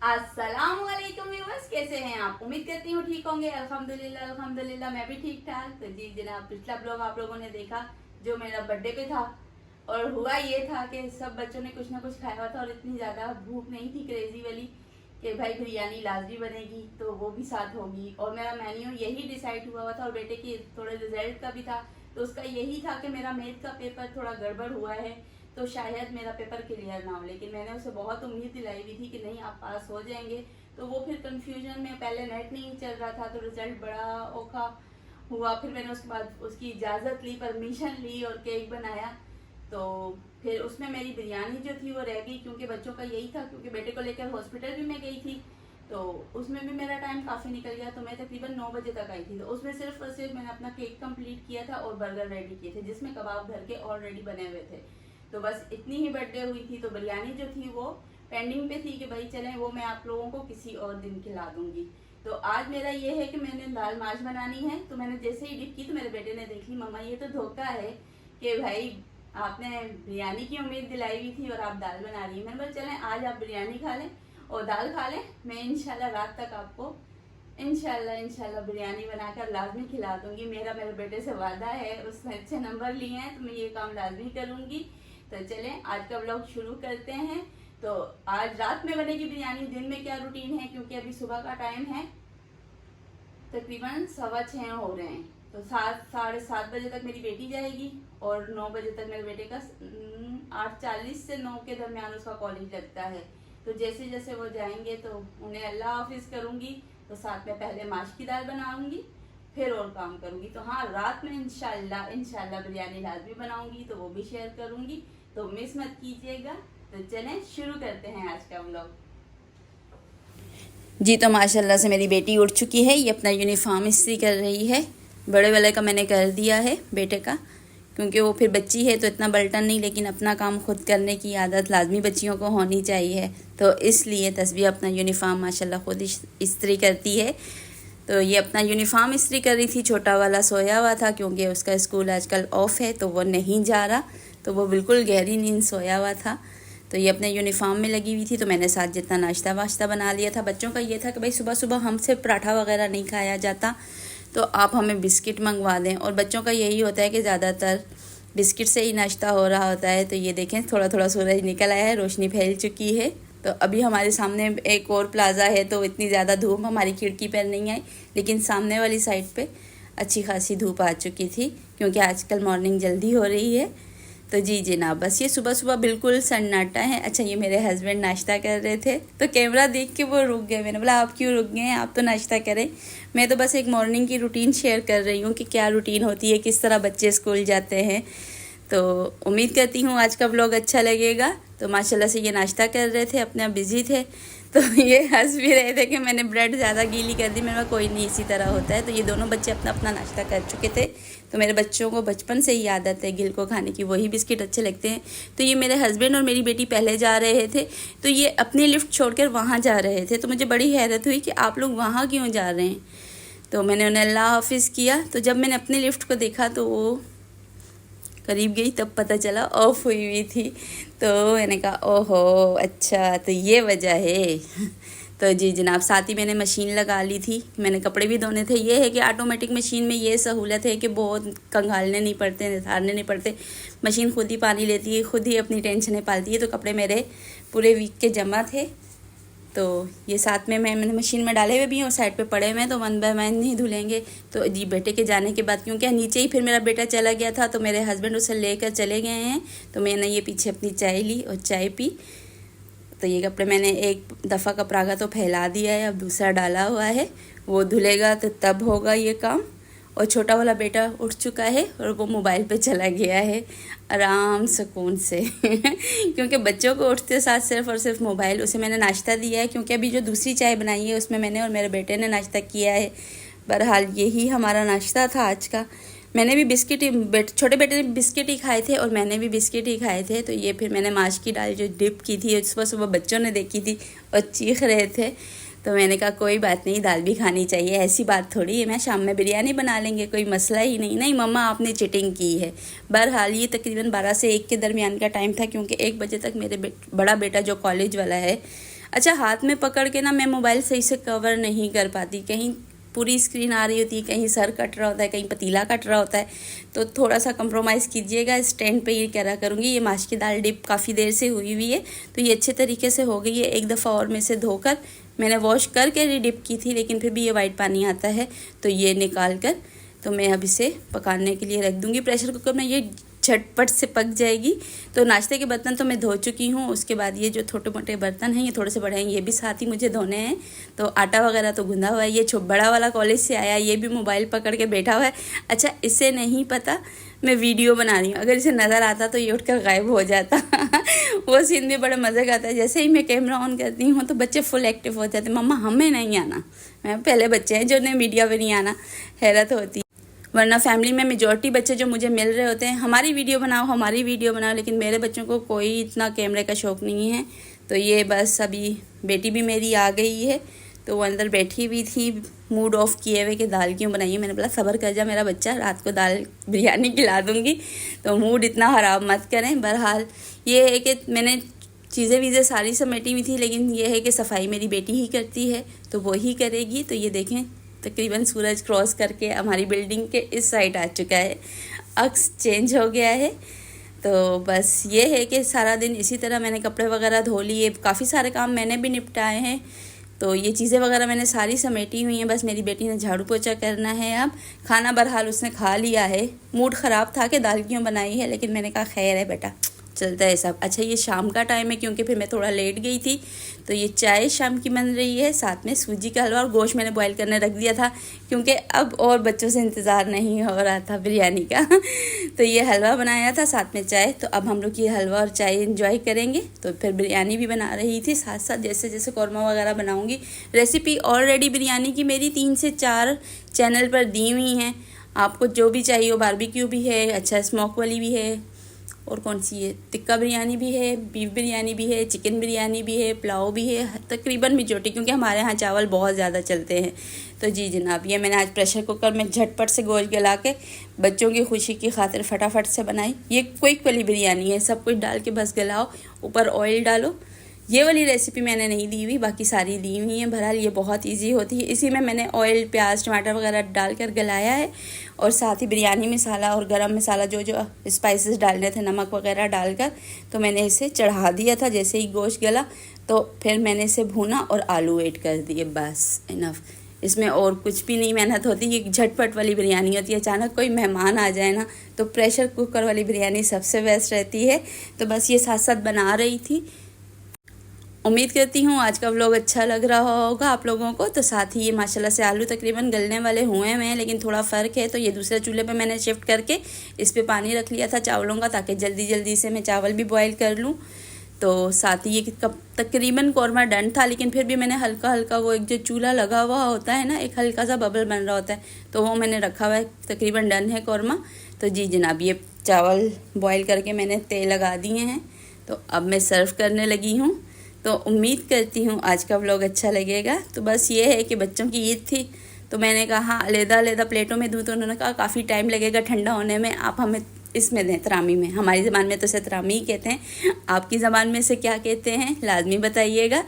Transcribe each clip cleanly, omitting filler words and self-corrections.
अस्सलामुअलैकुम व्यूअर्स, कैसे हैं आप? उम्मीद करती हूँ ठीक होंगे। अल्हम्दुलिल्लाह अल्हम्दुलिल्लाह मैं भी ठीक ठाक। तो जी जनाब, पिछला ब्लॉग आप लोगों ने देखा जो मेरा बर्थडे पे था। और हुआ ये था कि सब बच्चों ने कुछ ना कुछ खाया हुआ था और इतनी ज़्यादा भूख नहीं थी क्रेजी वाली कि भाई बिरयानी लाजमी बनेगी, तो वो भी साथ होगी। और मेरा मेन्यू यही डिसाइड हुआ था और बेटे की थोड़े रिजल्ट का भी था। तो उसका यही था कि मेरा मैथ का पेपर थोड़ा गड़बड़ हुआ है तो शायद मेरा पेपर क्लियर ना हो, लेकिन मैंने उसे बहुत उम्मीद दिलाई हुई थी कि नहीं आप पास हो जाएंगे। तो वो फिर कंफ्यूजन में, पहले नेट नहीं चल रहा था तो रिजल्ट बड़ा औखा हुआ। फिर मैंने उसके बाद उसकी इजाज़त ली, परमिशन ली और केक बनाया। तो फिर उसमें मेरी बिरयानी जो थी वो रह गई, क्योंकि बच्चों का यही था, क्योंकि बेटे को लेकर हॉस्पिटल भी मैं गई थी तो उसमें भी मेरा टाइम काफ़ी निकल गया। तो मैं तकरीबन 9 बजे तक आई थी। तो उसमें सिर्फ और सिर्फ मैंने अपना केक कंप्लीट किया था और बर्गर रेडी किए थे, जिसमें कबाब घर के ऑलरेडी बने हुए थे। तो बस इतनी ही बर्थडे हुई थी। तो बिरयानी जो थी वो पेंडिंग पे थी कि भाई चलें, वो मैं आप लोगों को किसी और दिन खिला दूंगी। तो आज मेरा ये है कि मैंने दाल माश बनानी है। तो मैंने जैसे ही डिप की तो मेरे बेटे ने देख ली, मम्मा ये तो धोखा है कि भाई आपने बिरयानी की उम्मीद दिलाई हुई थी और आप दाल बना रही हैं। मैंने बोला चलें आज आप बिरयानी खा लें और दाल खा लें, मैं इंशाल्लाह रात तक आपको इंशाल्लाह बिरयानी बनाकर लाजमी खिला दूंगी। मेरे बेटे से वादा है, उसने अच्छे नंबर लिए हैं तो मैं ये काम लाजमी करूंगी। तो चलें आज का व्लॉग शुरू करते हैं। तो आज रात में बनेगी बिरयानी, दिन में क्या रूटीन है, क्योंकि अभी सुबह का टाइम है, तकरीबन 6:15 हो रहे हैं। तो 7 साढ़े 7 बजे तक मेरी बेटी जाएगी और 9 बजे तक मेरे बेटे का 8:40 से 9 के दरमियान उसका कॉलेज लगता है। तो जैसे जैसे वो जाएंगे तो उन्हें अल्लाह हाफिज करूंगी। तो साथ में पहले माश की दाल बनाऊंगी, फिर और काम करूंगी। तो हाँ, रात में इंशाल्लाह बिरयानी लाजमी बनाऊंगी, तो वो भी शेयर करूंगी, तो मिस मत कीजिएगा। तो चलें शुरू करते हैं आज का व्लॉग। जी तो माशाल्लाह से मेरी बेटी उठ चुकी है, ये अपना यूनिफॉर्म इस्त्री कर रही है। बड़े वाले का मैंने कर दिया है, बेटे का, क्योंकि वो फिर बच्ची है तो इतना बल्टन नहीं, लेकिन अपना काम खुद करने की आदत लाजमी बच्चियों को होनी चाहिए। तो इसलिए तस्बीह अपना यूनिफॉर्म माशाल्लाह खुद इस्त्री करती है। तो ये अपना यूनिफॉर्म इस्त्री कर रही थी। छोटा वाला सोया हुआ था क्योंकि उसका स्कूल आजकल ऑफ है तो वो नहीं जा रहा, तो वो बिल्कुल गहरी नींद सोया हुआ था। तो ये अपने यूनिफॉर्म में लगी हुई थी। तो मैंने साथ जितना नाश्ता वाश्ता बना लिया था। बच्चों का ये था कि भाई सुबह सुबह हमसे पराठा वगैरह नहीं खाया जाता, तो आप हमें बिस्किट मंगवा दें। और बच्चों का यही होता है कि ज़्यादातर बिस्किट से ही नाश्ता हो रहा होता है। तो ये देखें थोड़ा थोड़ा सूरज निकल आया है, रोशनी फैल चुकी है। तो अभी हमारे सामने एक और प्लाज़ा है, तो इतनी ज़्यादा धूप हमारी खिड़की पर नहीं आई, लेकिन सामने वाली साइड पे अच्छी खासी धूप आ चुकी थी, क्योंकि आजकल मॉर्निंग जल्दी हो रही है। तो जी जनाब, बस ये सुबह सुबह बिल्कुल सन्नाटा है। अच्छा, ये मेरे हस्बैंड नाश्ता कर रहे थे तो कैमरा देख के वो रुक गए। मैंने बोला आप क्यों रुक गए हैं, आप तो नाश्ता करें। मैं तो बस एक मॉर्निंग की रूटीन शेयर कर रही हूँ कि क्या रूटीन होती है, किस तरह बच्चे स्कूल जाते हैं। तो उम्मीद करती हूँ आज का व्लॉग अच्छा लगेगा। तो माशाल्लाह से ये नाश्ता कर रहे थे, अपना बिज़ी थे। तो ये हंस भी रहे थे कि मैंने ब्रेड ज़्यादा गीली कर दी। मेरा कोई नहीं, इसी तरह होता है। तो ये दोनों बच्चे अपना अपना नाश्ता कर चुके थे। तो मेरे बच्चों को बचपन से ही आदत है गिल को खाने की, वही बिस्किट अच्छे लगते हैं। तो ये मेरे हस्बैंड और मेरी बेटी पहले जा रहे थे, तो ये अपनी लिफ्ट छोड़कर वहाँ जा रहे थे। तो मुझे बड़ी हैरत हुई कि आप लोग वहाँ क्यों जा रहे हैं। तो मैंने उन्हें अल्लाह हाफिज़ किया। तो जब मैंने अपनी लिफ्ट को देखा तो वो करीब गई, तब पता चला ऑफ हुई हुई थी। तो मैंने कहा ओहो अच्छा, तो ये वजह है। तो जी जनाब, साथ ही मैंने मशीन लगा ली थी, मैंने कपड़े भी धोने थे। ये है कि ऑटोमेटिक मशीन में ये सहूलत है कि बहुत कंघालने नहीं पड़ते, निथारने नहीं पड़ते। मशीन खुद ही पानी लेती है, खुद ही अपनी टेंशनें पालती है। तो कपड़े मेरे पूरे वीक के जमा थे, तो ये साथ में मैंने मशीन में डाले हुए भी हैं और साइड पे पड़े हुए हैं, तो वन बाय वन नहीं धुलेंगे। तो जी बेटे के जाने के बाद, क्योंकि नीचे ही फिर मेरा बेटा चला गया था, तो मेरे हस्बैंड उसे लेकर चले गए हैं। तो मैंने ये पीछे अपनी चाय ली और चाय पी। तो ये कपड़े मैंने एक दफ़ा कपड़ा का तो फैला दिया है, अब दूसरा डाला हुआ है, वो धुलेगा तो तब होगा ये काम। और छोटा वाला बेटा उठ चुका है और वो मोबाइल पे चला गया है आराम सुकून से क्योंकि बच्चों को उठते साथ सिर्फ और सिर्फ मोबाइल। उसे मैंने नाश्ता दिया है, क्योंकि अभी जो दूसरी चाय बनाई है उसमें मैंने और मेरे बेटे ने नाश्ता किया है। बहरहाल यही हमारा नाश्ता था आज का। मैंने भी बिस्किट ही, छोटे बेटे ने बिस्किट ही खाए थे और मैंने भी बिस्किट ही खाए थे। तो ये फिर मैंने माश की दाल जो डिप की थी, सुबह सुबह बच्चों ने देखी थी और चीख रहे थे। तो मैंने कहा कोई बात नहीं, दाल भी खानी चाहिए, ऐसी बात थोड़ी है, मैं शाम में बिरयानी बना लेंगे, कोई मसला ही नहीं। नहीं मम्मा आपने चिटिंग की है। बहरहाल ये तकरीबन 12 से 1 के दरमियान का टाइम था, क्योंकि 1 बजे तक मेरे बड़ा बेटा जो कॉलेज वाला है अच्छा, हाथ में पकड़ के ना मैं मोबाइल सही से कवर नहीं कर पाती, कहीं पूरी स्क्रीन आ रही होती है, कहीं सर कट रहा होता है, कहीं पतीला कट रहा होता है, तो थोड़ा सा कंप्रोमाइज़ कीजिएगा। स्टैंड पे ये करा करूँगी। ये माश की दाल डिप काफ़ी देर से हुई हुई है, तो ये अच्छे तरीके से हो गई है। एक दफ़ा और में से धोकर मैंने वॉश करके रिडिप की थी, लेकिन फिर भी ये वाइट पानी आता है, तो ये निकाल कर तो मैं अब इसे पकाने के लिए रख दूँगी प्रेशर कुकर में। ये झटपट से पक जाएगी। तो नाश्ते के बर्तन तो मैं धो चुकी हूँ। उसके बाद ये जो छोटे मोटे बर्तन हैं, ये थोड़े से बड़े हैं, ये भी साथ ही मुझे धोने हैं। तो आटा वगैरह तो गूंदा हुआ है। ये बड़ा वाला कॉलेज से आया, ये भी मोबाइल पकड़ के बैठा हुआ है। अच्छा, इससे नहीं पता मैं वीडियो बना रही हूँ, अगर इसे नज़र आता तो ये उठकर गायब हो जाता। वो सीन भी बड़ा मज़े का आता है। जैसे ही मैं कैमरा ऑन करती हूँ तो बच्चे फुल एक्टिव हो जाते हैं, मम्मा हमें नहीं आना। मैं पहले बच्चे हैं जो उन्हें मीडिया पे नहीं आना, हैरत होती है। वरना फैमिली में मेजॉरिटी बच्चे जो मुझे मिल रहे होते हैं, हमारी वीडियो बनाओ, लेकिन मेरे बच्चों को कोई इतना कैमरे का शौक़ नहीं है। तो ये बस अभी बेटी भी मेरी आ गई है, तो वो अंदर बैठी हुई थी मूड ऑफ किए हुए कि दाल क्यों बनाई है। मैंने बोला सब्र कर जा मेरा बच्चा, रात को दाल बिरयानी खिला दूँगी, तो मूड इतना ख़राब मत करें। बहरहाल ये है कि मैंने चीज़ें वीज़ें सारी समेटी हुई थी, लेकिन ये है कि सफाई मेरी बेटी ही करती है, तो वो ही करेगी। तो ये देखें, तकरीबन सूरज क्रॉस करके हमारी बिल्डिंग के इस साइड आ चुका है, अक्स चेंज हो गया है। तो बस ये है कि सारा दिन इसी तरह मैंने कपड़े वगैरह धो लिए, काफ़ी सारे काम मैंने भी निपटाए हैं। तो ये चीज़ें वगैरह मैंने सारी समेटी हुई हैं, बस मेरी बेटी ने झाड़ू पोछा करना है। अब खाना बहरहाल उसने खा लिया है। मूड ख़राब था कि दाल क्यों बनाई है, लेकिन मैंने कहा खैर है बेटा, चलता है सब। अच्छा, ये शाम का टाइम है, क्योंकि फिर मैं थोड़ा लेट गई थी, तो ये चाय शाम की बन रही है, साथ में सूजी का हलवा और गोश्त मैंने बॉईल करने रख दिया था, क्योंकि अब और बच्चों से इंतज़ार नहीं हो रहा था बिरयानी का। तो ये हलवा बनाया था, साथ में चाय। तो अब हम लोग ये हलवा और चाय इंजॉय करेंगे। तो फिर बिरयानी भी बना रही थी साथ साथ, जैसे जैसे कौरमा वगैरह बनाऊँगी। रेसिपी ऑलरेडी बिरयानी की मेरी 3 से 4 चैनल पर दी हुई हैं, आपको जो भी चाहिए हो। बारबेक्यू भी है, अच्छा स्मोक वाली भी है, और कौन सी है, टिक्का बिरयानी भी है, बीफ बिरयानी भी है, चिकन बिरयानी भी है, पुलाव भी है, तकरीबन मेजॉरिटी, क्योंकि हमारे यहाँ चावल बहुत ज़्यादा चलते हैं। तो जी जनाब, ये मैंने आज प्रेशर कुकर में झटपट से गोश्त गला के बच्चों की खुशी की खातिर फटाफट से बनाई। ये क्विक वाली बिरयानी है, सब कुछ डाल के बस गलाओ, ऊपर ऑयल डालो। ये वाली रेसिपी मैंने नहीं दी हुई, बाकी सारी दी हुई हैं। बहरहाल ये बहुत इजी होती है। इसी में मैंने ऑयल, प्याज, टमाटर वगैरह डालकर गलाया है, और साथ ही बिरयानी मसाला और गरम मसाला जो जो स्पाइसेस डालने थे, नमक वगैरह डालकर, तो मैंने इसे चढ़ा दिया था। जैसे ही गोश्त गला तो फिर मैंने इसे भूना और आलू ऐड कर दिए, बस इनफ। इसमें और कुछ भी नहीं मेहनत होती। ये झटपट वाली बिरयानी होती है। अचानक कोई मेहमान आ जाए ना, तो प्रेशर कुकर वाली बिरयानी सबसे बेस्ट रहती है। तो बस ये साथ साथ बना रही थी। उम्मीद करती हूँ आज का व्लॉग अच्छा लग रहा होगा आप लोगों को। तो साथ ही ये माशाल्लाह से आलू तकरीबन गलने वाले हुए हैं, लेकिन थोड़ा फ़र्क है। तो ये दूसरे चूल्हे पे मैंने शिफ्ट करके इस पे पानी रख लिया था चावलों का, ताकि जल्दी जल्दी से मैं चावल भी बॉईल कर लूँ। तो साथ ही ये तकरीबन कौरमा डन था, लेकिन फिर भी मैंने हल्का हल्का वो एक जो चूल्हा लगा हुआ होता है ना, एक हल्का सा बबल बन रहा होता है, तो वो मैंने रखा हुआ है। तकरीबन डन है कौरमा। तो जी जनाब, ये चावल बॉयल करके मैंने तेल लगा दिए हैं। तो अब मैं सर्व करने लगी हूँ। तो उम्मीद करती हूँ आज का व्लॉग अच्छा लगेगा। तो बस ये है कि बच्चों की ईद थी, तो मैंने कहा अलग-अलग प्लेटों में दूँ, तो उन्होंने कहा काफ़ी टाइम लगेगा ठंडा होने में, आप हमें इसमें दें, तरामी में। हमारी ज़बान में तो इसे तरामी ही कहते हैं, आपकी ज़बान में से क्या कहते हैं लाजमी बताइएगा।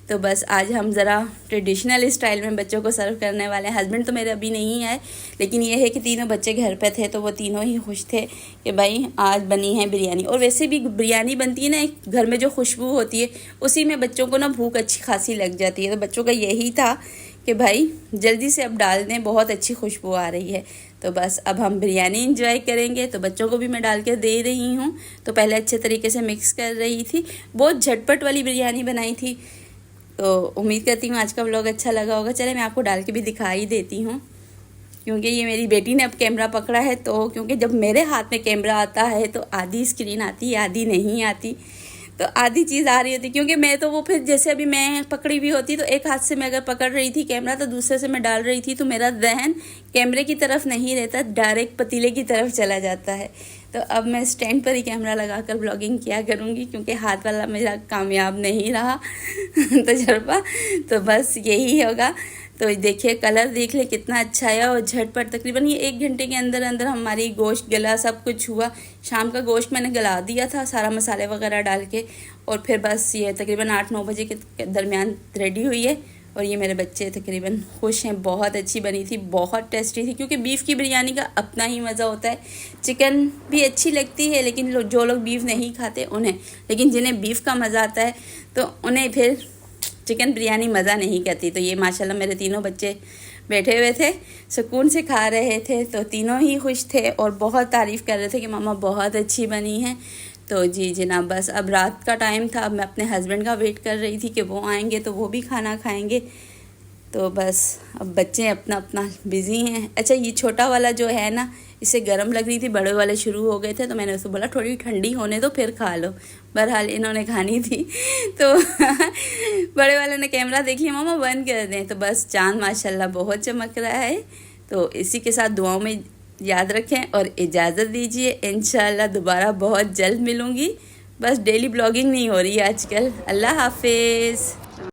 तो बस आज हम ज़रा ट्रेडिशनल स्टाइल में बच्चों को सर्व करने वाले हैं। हस्बैंड तो मेरे अभी नहीं आए, लेकिन ये है कि तीनों बच्चे घर पे थे, तो वो तीनों ही खुश थे कि भाई आज बनी है बिरयानी। और वैसे भी बिरयानी बनती है ना, एक घर में जो खुशबू होती है, उसी में बच्चों को ना भूख अच्छी खासी लग जाती है। तो बच्चों का यही था कि भाई जल्दी से अब डाल दें, बहुत अच्छी खुशबू आ रही है। तो बस अब हम बिरयानी इंजॉय करेंगे। तो बच्चों को भी मैं डाल के दे रही हूँ। तो पहले अच्छे तरीके से मिक्स कर रही थी, बहुत झटपट वाली बिरयानी बनाई थी। तो उम्मीद करती हूँ आज का व्लॉग अच्छा लगा होगा। चले मैं आपको डाल के भी दिखा ही देती हूँ, क्योंकि ये मेरी बेटी ने अब कैमरा पकड़ा है। तो क्योंकि जब मेरे हाथ में कैमरा आता है तो आधी स्क्रीन आती है, आधी नहीं आती। तो आधी चीज़ आ रही होती, क्योंकि मैं तो वो फिर जैसे अभी मैं पकड़ी हुई होती, तो एक हाथ से मैं अगर पकड़ रही थी कैमरा, तो दूसरे से मैं डाल रही थी, तो मेरा ध्यान कैमरे की तरफ नहीं रहता, डायरेक्ट पतीले की तरफ चला जाता है। तो अब मैं स्टैंड पर ही कैमरा लगाकर ब्लॉगिंग किया करूँगी, क्योंकि हाथ वाला मेरा कामयाब नहीं रहा तजुर्बा। तो बस यही होगा। तो देखिए कलर देख ले कितना अच्छा आया और झटपट तकरीबन ये 1 घंटे के अंदर अंदर हमारी गोश्त गला सब कुछ हुआ। शाम का गोश्त मैंने गला दिया था सारा मसाले वगैरह डाल के, और फिर बस ये तकरीबन 8-9 बजे के दरमियान रेडी हुई है। और ये मेरे बच्चे तकरीबन खुश हैं। बहुत अच्छी बनी थी, बहुत टेस्टी थी, क्योंकि बीफ़ की बिरयानी का अपना ही मज़ा होता है। चिकन भी अच्छी लगती है लेकिन जो लोग बीफ़ नहीं खाते उन्हें, लेकिन जिन्हें बीफ़ का मज़ा आता है तो उन्हें फिर चिकन बिरयानी मज़ा नहीं करती। तो ये माशाल्लाह मेरे तीनों बच्चे बैठे हुए थे, सुकून से खा रहे थे, तो तीनों ही खुश थे और बहुत तारीफ़ कर रहे थे कि मामा बहुत अच्छी बनी है। तो जी जनाब, बस अब रात का टाइम था, अब मैं अपने हस्बैंड का वेट कर रही थी कि वो आएंगे तो वो भी खाना खाएंगे। तो बस अब बच्चे अपना अपना बिज़ी हैं। अच्छा, ये छोटा वाला जो है ना, इसे गर्म लग रही थी, बड़े वाले शुरू हो गए थे, तो मैंने उसको बोला थोड़ी ठंडी होने दो फिर खा लो। बहरहाल इन्होंने खानी थी तो बड़े वाले ने कैमरा देख लिया, मामा बंद कर दें। तो बस चाँद माशाल्लाह बहुत चमक रहा है। तो इसी के साथ दुआओं में याद रखें और इजाज़त दीजिए। इंशाअल्लाह दोबारा बहुत जल्द मिलूँगी। बस डेली ब्लॉगिंग नहीं हो रही है आजकल। अल्लाह हाफिज़।